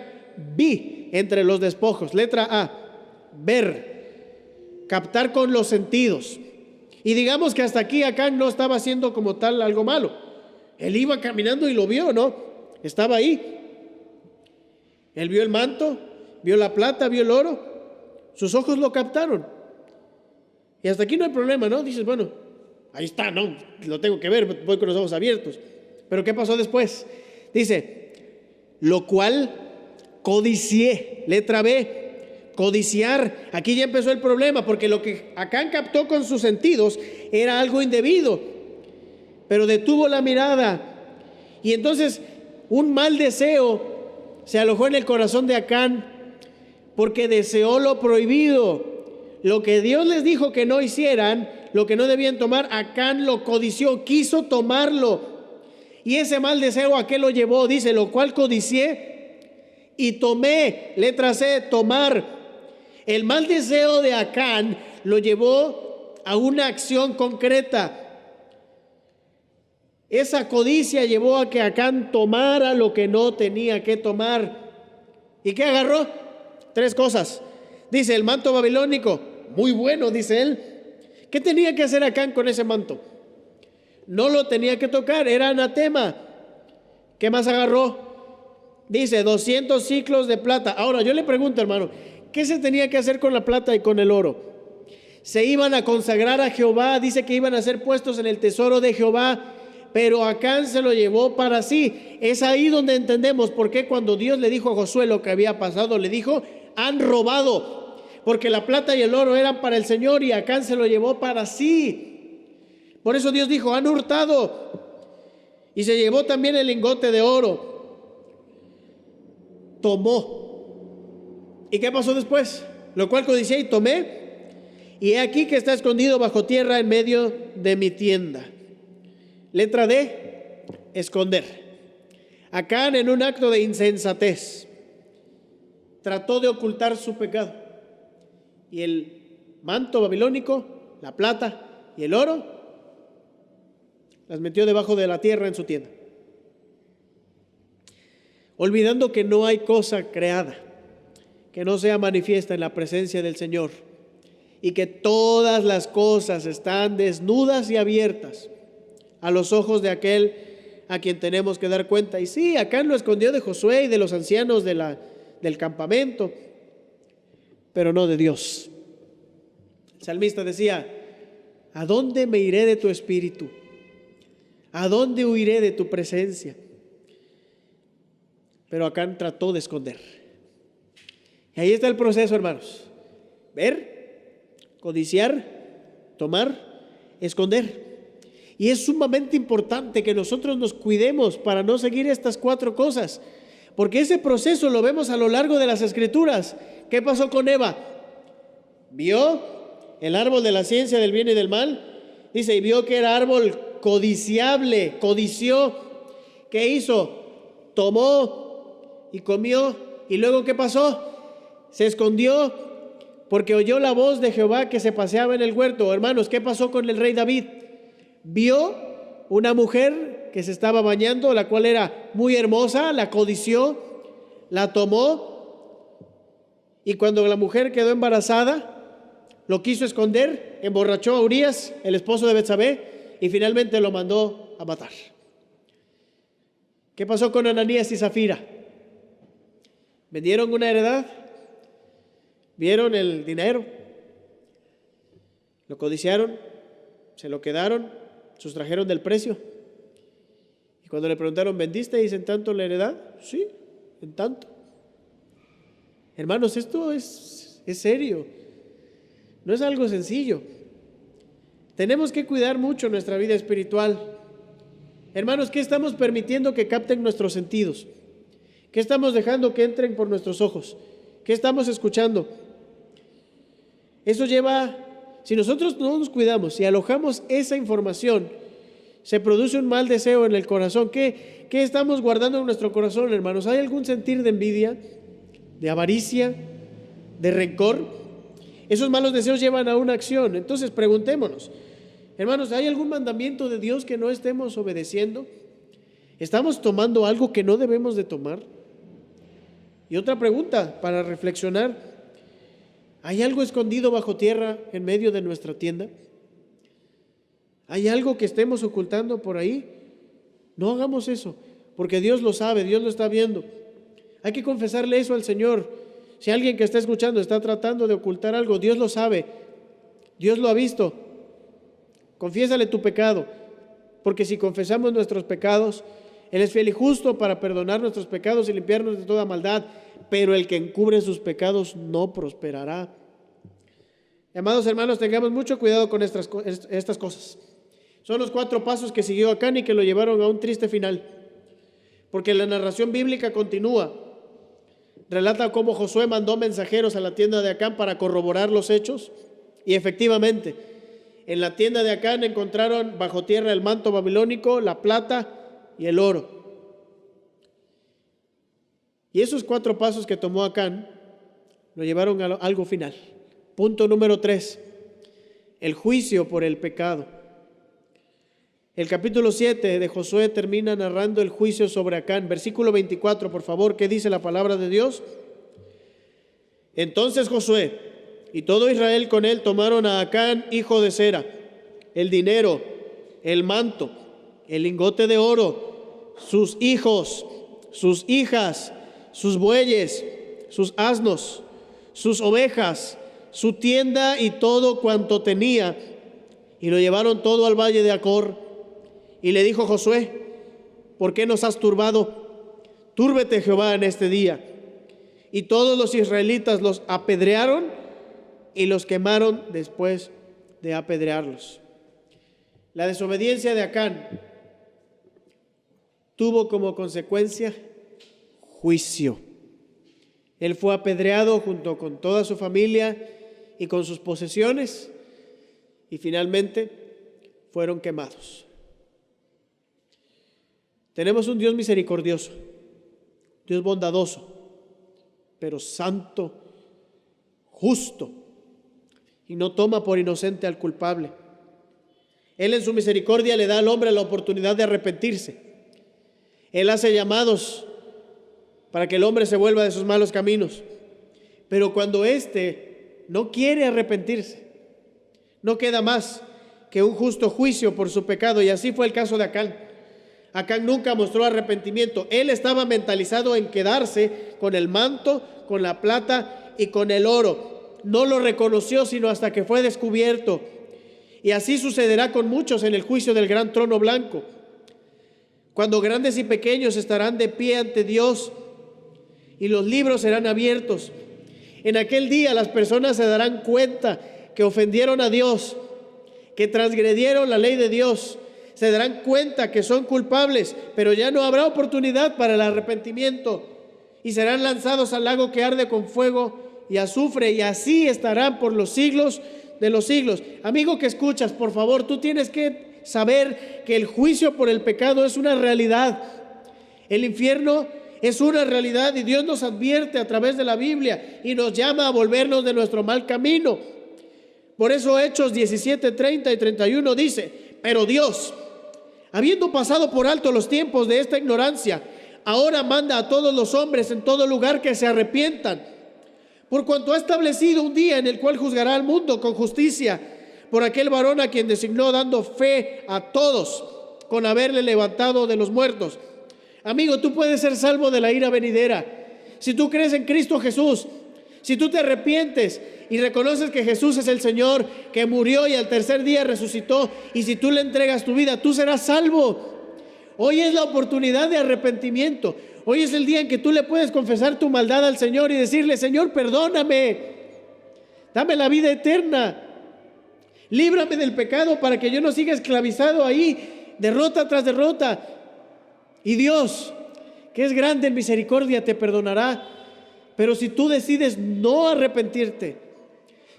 vi entre los despojos. Letra A, ver, captar con los sentidos. Y digamos que hasta aquí Acán no estaba haciendo como tal algo malo. Él iba caminando y lo vio, ¿no? Estaba ahí. Él vio el manto, vio la plata, vio el oro. Sus ojos lo captaron. Y hasta aquí no hay problema, ¿no? Dices, bueno, ahí está, ¿no? Lo tengo que ver, voy con los ojos abiertos. Pero ¿qué pasó después? Dice, lo cual codicié. Letra B, codiciar. Aquí ya empezó el problema, porque lo que Acán captó con sus sentidos era algo indebido, pero detuvo la mirada. Y entonces un mal deseo se alojó en el corazón de Acán, porque deseó lo prohibido. Lo que Dios les dijo que no hicieran, lo que no debían tomar, Acán lo codició, quiso tomarlo. Y ese mal deseo, ¿a qué lo llevó? Dice, lo cual codicié y tomé. Letra C, tomar. El mal deseo de Acán lo llevó a una acción concreta. Esa codicia llevó a que Acán tomara lo que no tenía que tomar. ¿Y qué agarró? 3 cosas. Dice, el manto babilónico, muy bueno, dice él. ¿Qué tenía que hacer Acán con ese manto? No lo tenía que tocar, era anatema. ¿Qué más agarró? Dice, 200 ciclos de plata. Ahora, yo le pregunto, hermano, ¿qué se tenía que hacer con la plata y con el oro? Se iban a consagrar a Jehová, dice que iban a ser puestos en el tesoro de Jehová, pero Acán se lo llevó para sí. Es ahí donde entendemos por qué cuando Dios le dijo a Josué lo que había pasado, le dijo, han robado, porque la plata y el oro eran para el Señor y Acán se lo llevó para sí. Por eso Dios dijo, han hurtado. Y se llevó también el lingote de oro. Tomó. ¿Y qué pasó después? Lo cual codicié y tomé. Y he aquí que está escondido bajo tierra en medio de mi tienda. Letra D, esconder. Acán, en un acto de insensatez, trató de ocultar su pecado. Y el manto babilónico, la plata y el oro, las metió debajo de la tierra en su tienda. Olvidando que no hay cosa creada que no sea manifiesta en la presencia del Señor, y que todas las cosas están desnudas y abiertas a los ojos de aquel a quien tenemos que dar cuenta. Y sí, Acán lo escondió de Josué y de los ancianos del campamento, pero no de Dios. El salmista decía, ¿a dónde me iré de tu espíritu? ¿A dónde huiré de tu presencia? Pero Acán trató de esconder. Y ahí está el proceso, hermanos. Ver, codiciar, tomar, esconder. Y es sumamente importante que nosotros nos cuidemos para no seguir estas 4 cosas, porque ese proceso lo vemos a lo largo de las Escrituras. ¿Qué pasó con Eva? Vio el árbol de la ciencia del bien y del mal, dice, y vio que era árbol codiciable, codició. ¿Qué hizo? Tomó y comió. ¿Y luego qué pasó? Se escondió porque oyó la voz de Jehová que se paseaba en el huerto. Hermanos, ¿qué pasó con el rey David? Vio una mujer que se estaba bañando, la cual era muy hermosa, la codició, la tomó, y cuando la mujer quedó embarazada, lo quiso esconder, emborrachó a Urías, el esposo de Betsabé, y finalmente lo mandó a matar. ¿Qué pasó con Ananías y Zafira? ¿Vendieron una heredad? ¿Vieron el dinero? ¿Lo codiciaron? ¿Se lo quedaron? ¿Sustrajeron del precio? Y cuando le preguntaron, ¿vendiste? ¿Dicen tanto la heredad? Sí, en tanto. Hermanos, esto es serio. No es algo sencillo. Tenemos que cuidar mucho nuestra vida espiritual. Hermanos, ¿qué estamos permitiendo que capten nuestros sentidos? ¿Qué estamos dejando que entren por nuestros ojos? ¿Qué estamos escuchando? Eso lleva... Si nosotros no nos cuidamos y alojamos esa información, se produce un mal deseo en el corazón. ¿Qué estamos guardando en nuestro corazón, hermanos? ¿Hay algún sentir de envidia, de avaricia, de rencor? Esos malos deseos llevan a una acción. Entonces preguntémonos, hermanos, ¿hay algún mandamiento de Dios que no estemos obedeciendo? ¿Estamos tomando algo que no debemos de tomar? Y otra pregunta para reflexionar: ¿hay algo escondido bajo tierra en medio de nuestra tienda? ¿Hay algo que estemos ocultando por ahí? No hagamos eso, porque Dios lo sabe, Dios lo está viendo. Hay que confesarle eso al Señor. Si alguien que está escuchando está tratando de ocultar algo, Dios lo sabe, Dios lo ha visto. Confiésale tu pecado, porque si confesamos nuestros pecados, Él es fiel y justo para perdonar nuestros pecados y limpiarnos de toda maldad, pero el que encubre sus pecados no prosperará. Amados hermanos, tengamos mucho cuidado con estas cosas. Son los 4 pasos que siguió Acán y que lo llevaron a un triste final, porque la narración bíblica continúa. Relata cómo Josué mandó mensajeros a la tienda de Acán para corroborar los hechos, y efectivamente, en la tienda de Acán encontraron bajo tierra el manto babilónico, la plata y el oro. Y esos 4 pasos que tomó Acán lo llevaron a algo final. Punto número 3, el juicio por el pecado. El capítulo 7 de Josué termina narrando el juicio sobre Acán. Versículo 24, por favor, ¿qué dice la palabra de Dios? Entonces Josué y todo Israel con él tomaron a Acán, hijo de Zera, el dinero, el manto, el lingote de oro, sus hijos, sus hijas, sus bueyes, sus asnos, sus ovejas, su tienda y todo cuanto tenía, y lo llevaron todo al valle de Acor. Y le dijo Josué: ¿por qué nos has turbado? Túrbete Jehová en este día. Y todos los israelitas los apedrearon y los quemaron después de apedrearlos. La desobediencia de Acán tuvo como consecuencia juicio. Él fue apedreado junto con toda su familia y con sus posesiones, y finalmente fueron quemados. Tenemos un Dios misericordioso, Dios bondadoso, pero santo, justo, y no toma por inocente al culpable. Él en su misericordia le da al hombre la oportunidad de arrepentirse. Él hace llamados para que el hombre se vuelva de sus malos caminos. Pero cuando éste no quiere arrepentirse, no queda más que un justo juicio por su pecado, y así fue el caso de Acán. Acán nunca mostró arrepentimiento. Él estaba mentalizado en quedarse con el manto, con la plata y con el oro. No lo reconoció sino hasta que fue descubierto. Y así sucederá con muchos en el juicio del gran trono blanco, cuando grandes y pequeños estarán de pie ante Dios y los libros serán abiertos. En aquel día las personas se darán cuenta que ofendieron a Dios, que transgredieron la ley de Dios. Se darán cuenta que son culpables, pero ya no habrá oportunidad para el arrepentimiento, y serán lanzados al lago que arde con fuego y azufre, y así estarán por los siglos de los siglos. Amigo que escuchas, por favor, tú tienes que saber que el juicio por el pecado es una realidad. El infierno es una realidad, y Dios nos advierte a través de la Biblia y nos llama a volvernos de nuestro mal camino. Por eso Hechos 17, 30 y 31 dice: pero Dios, habiendo pasado por alto los tiempos de esta ignorancia, ahora manda a todos los hombres en todo lugar que se arrepientan, por cuanto ha establecido un día en el cual juzgará al mundo con justicia, por aquel varón a quien designó, dando fe a todos con haberle levantado de los muertos. Amigo, tú puedes ser salvo de la ira venidera si tú crees en Cristo Jesús. Si tú te arrepientes y reconoces que Jesús es el Señor, que murió y al tercer día resucitó, y si tú le entregas tu vida, tú serás salvo. Hoy es la oportunidad de arrepentimiento. Hoy es el día en que tú le puedes confesar tu maldad al Señor y decirle: Señor, perdóname, dame la vida eterna, líbrame del pecado para que yo no siga esclavizado ahí, derrota tras derrota. Y Dios, que es grande en misericordia, te perdonará. Pero si tú decides no arrepentirte,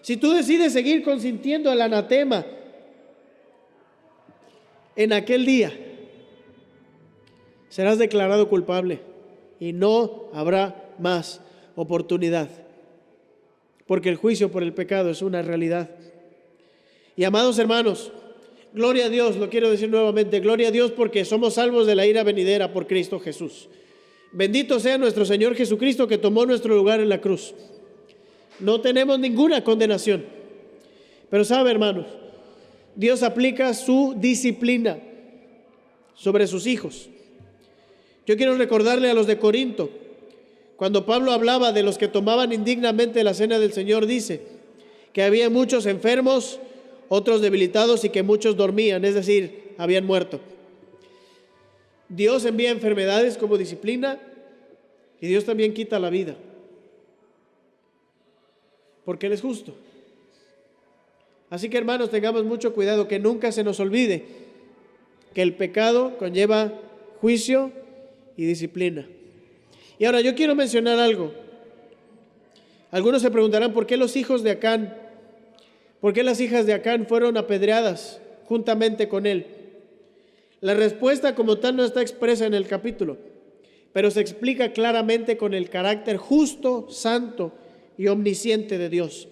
si tú decides seguir consintiendo al anatema, en aquel día serás declarado culpable y no habrá más oportunidad porque el juicio por el pecado es una realidad. Y amados hermanos, gloria a Dios, lo quiero decir nuevamente, gloria a Dios porque somos salvos de la ira venidera por Cristo Jesús. Bendito sea nuestro Señor Jesucristo que tomó nuestro lugar en la cruz. No tenemos ninguna condenación. Pero sabe, hermanos, Dios aplica su disciplina sobre sus hijos. Yo quiero recordarle a los de Corinto, cuando Pablo hablaba de los que tomaban indignamente la cena del Señor, dice que había muchos enfermos, otros debilitados y que muchos dormían, es decir, habían muerto. Dios envía enfermedades como disciplina y Dios también quita la vida, porque Él es justo. Así que, hermanos, tengamos mucho cuidado, que nunca se nos olvide que el pecado conlleva juicio y disciplina. Y ahora yo quiero mencionar algo. Algunos se preguntarán por qué los hijos de Acán, por qué las hijas de Acán fueron apedreadas juntamente con él. La respuesta como tal no está expresa en el capítulo, pero se explica claramente con el carácter justo, santo y omnisciente de Dios.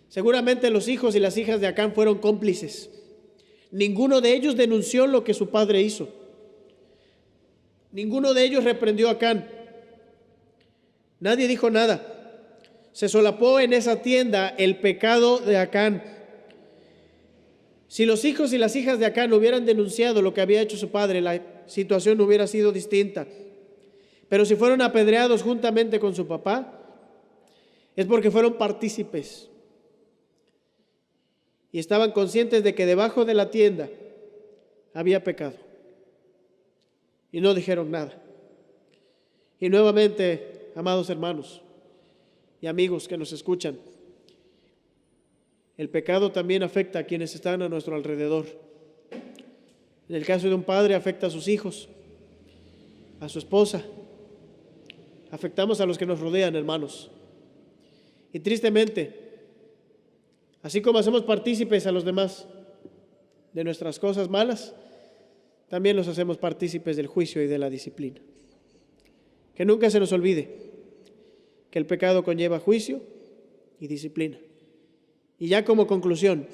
Seguramente los hijos y las hijas de Acán fueron cómplices. Ninguno de ellos denunció lo que su padre hizo. Ninguno de ellos reprendió a Acán. Nadie dijo nada. Se solapó en esa tienda el pecado de Acán. Si los hijos y las hijas de Acán hubieran denunciado lo que había hecho su padre, la situación hubiera sido distinta. Pero si fueron apedreados juntamente con su papá, es porque fueron partícipes y estaban conscientes de que debajo de la tienda había pecado y no dijeron nada. Y nuevamente, amados hermanos y amigos que nos escuchan, el pecado también afecta a quienes están a nuestro alrededor. En el caso de un padre, afecta a sus hijos, a su esposa. Afectamos a los que nos rodean, hermanos. Y tristemente, así como hacemos partícipes a los demás de nuestras cosas malas, también los hacemos partícipes del juicio y de la disciplina. Que nunca se nos olvide que el pecado conlleva juicio y disciplina. Y ya como conclusión,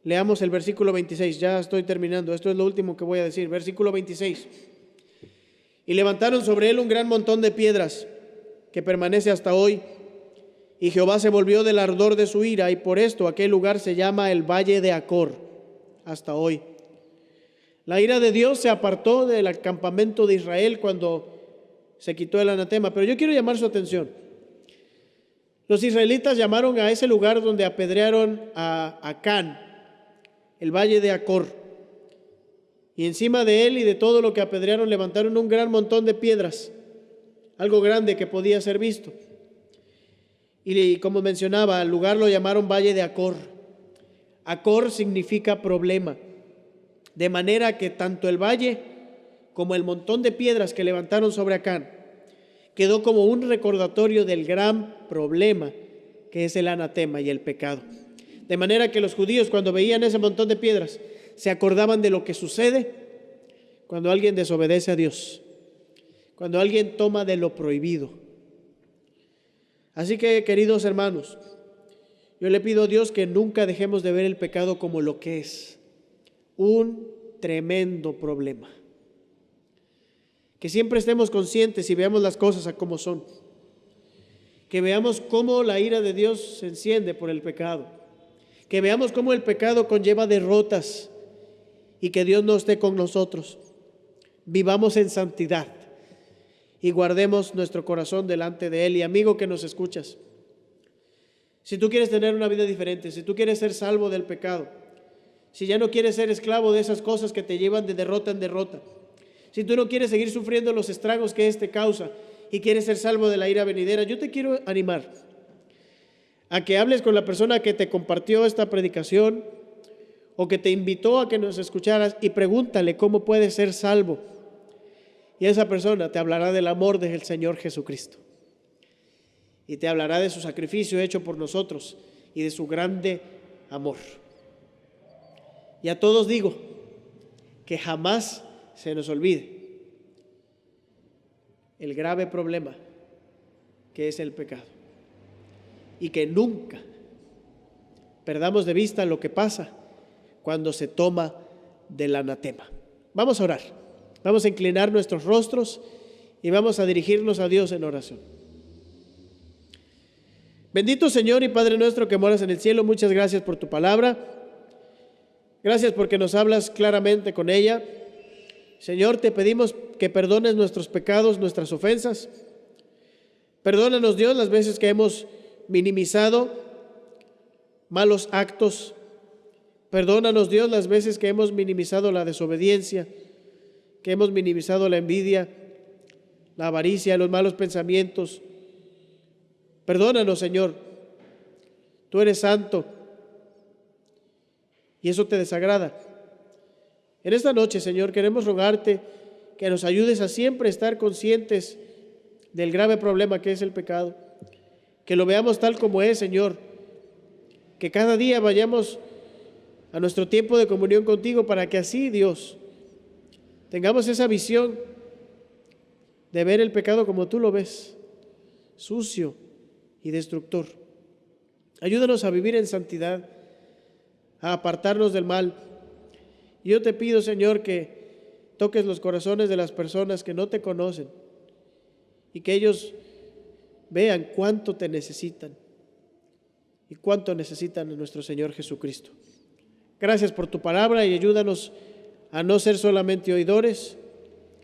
leamos el versículo 26. Ya estoy terminando, esto es lo último que voy a decir. Versículo 26. Y levantaron sobre él un gran montón de piedras que permanece hasta hoy. Y Jehová se volvió del ardor de su ira, y por esto aquel lugar se llama el Valle de Acor hasta hoy. La ira de Dios se apartó del campamento de Israel cuando se quitó el anatema. Pero yo quiero llamar su atención. Los israelitas llamaron a ese lugar donde apedrearon a Acán, el Valle de Acor. Y encima de él y de todo lo que apedrearon levantaron un gran montón de piedras, algo grande que podía ser visto. Y como mencionaba, al lugar lo llamaron Valle de Acor. Acor significa problema. De manera que tanto el valle como el montón de piedras que levantaron sobre Acán quedó como un recordatorio del gran problema que es el anatema y el pecado. De manera que los judíos, cuando veían ese montón de piedras, se acordaban de lo que sucede cuando alguien desobedece a Dios, cuando alguien toma de lo prohibido. Así que, queridos hermanos, yo le pido a Dios que nunca dejemos de ver el pecado como lo que es, un tremendo problema. Que siempre estemos conscientes y veamos las cosas a como son. Que veamos cómo la ira de Dios se enciende por el pecado. Que veamos cómo el pecado conlleva derrotas y que Dios no esté con nosotros. Vivamos en santidad y guardemos nuestro corazón delante de Él. Y amigo que nos escuchas, si tú quieres tener una vida diferente, si tú quieres ser salvo del pecado, si ya no quieres ser esclavo de esas cosas que te llevan de derrota en derrota, si tú no quieres seguir sufriendo los estragos que éste causa y quieres ser salvo de la ira venidera, yo te quiero animar a que hables con la persona que te compartió esta predicación o que te invitó a que nos escucharas y pregúntale cómo puedes ser salvo. Y esa persona te hablará del amor del Señor Jesucristo y te hablará de su sacrificio hecho por nosotros y de su grande amor. Y a todos digo que jamás se nos olvide el grave problema que es el pecado. y que nunca perdamos de vista lo que pasa cuando se toma del anatema. Vamos a orar, vamos a inclinar nuestros rostros y vamos a dirigirnos a Dios en oración. Bendito Señor y Padre nuestro que moras en el cielo, muchas gracias por tu palabra. Gracias porque nos hablas claramente con ella. Señor, te pedimos que perdones nuestros pecados, nuestras ofensas. Perdónanos, Dios, las veces que hemos minimizado malos actos. Perdónanos, Dios, las veces que hemos minimizado la desobediencia, que hemos minimizado la envidia, la avaricia, los malos pensamientos. Perdónanos, Señor. Tú eres santo y eso te desagrada. En esta noche, Señor, queremos rogarte que nos ayudes a siempre estar conscientes del grave problema que es el pecado, que lo veamos tal como es, Señor, que cada día vayamos a nuestro tiempo de comunión contigo para que así, Dios, tengamos esa visión de ver el pecado como tú lo ves, sucio y destructor. Ayúdanos a vivir en santidad, a apartarnos del mal. Y yo te pido, Señor, que toques los corazones de las personas que no te conocen y que ellos vean cuánto te necesitan y cuánto necesitan a nuestro Señor Jesucristo. Gracias por tu palabra y ayúdanos a no ser solamente oidores,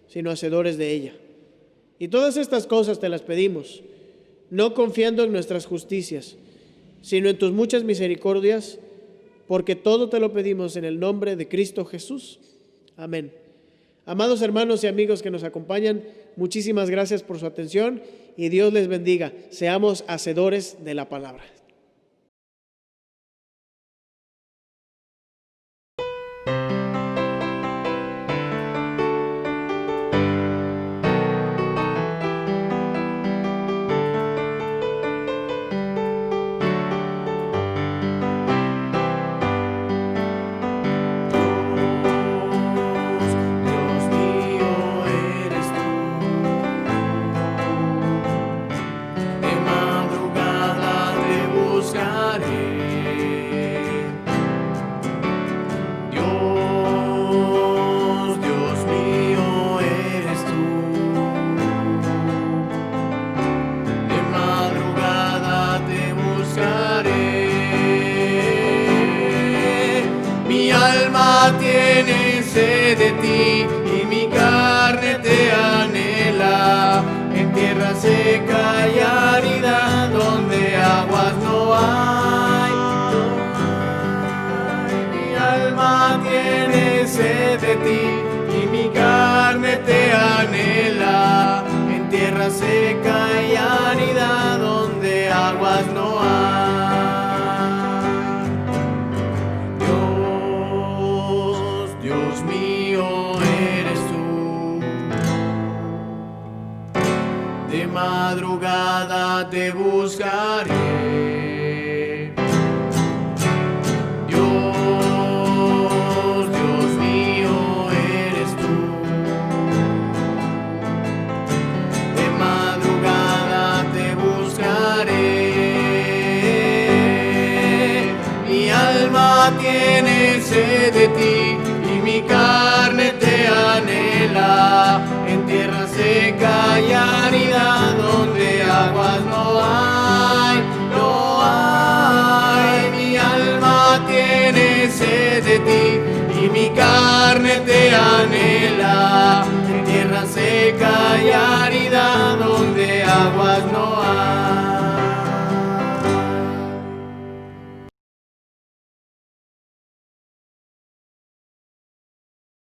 sino hacedores de ella. Y todas estas cosas te las pedimos, no confiando en nuestras justicias, sino en tus muchas misericordias, porque todo te lo pedimos en el nombre de Cristo Jesús. Amén. Amados hermanos y amigos que nos acompañan, muchísimas gracias por su atención y Dios les bendiga. Seamos hacedores de la palabra. De ti y mi carne te anhela en tierra seca y árida donde aguas no hay. Mi alma tiene sed de ti y mi carne te anhela en tierra seca y árida donde aguas no hay. Dios mío eres tú, de madrugada te buscaré. Dios mío eres tú, de madrugada te buscaré. Mi alma tiene sed de ti, mi carne te anhela en tierra seca y árida donde aguas no hay, no hay. Mi alma tiene sed de ti y mi carne te anhela en tierra seca y árida donde aguas no hay.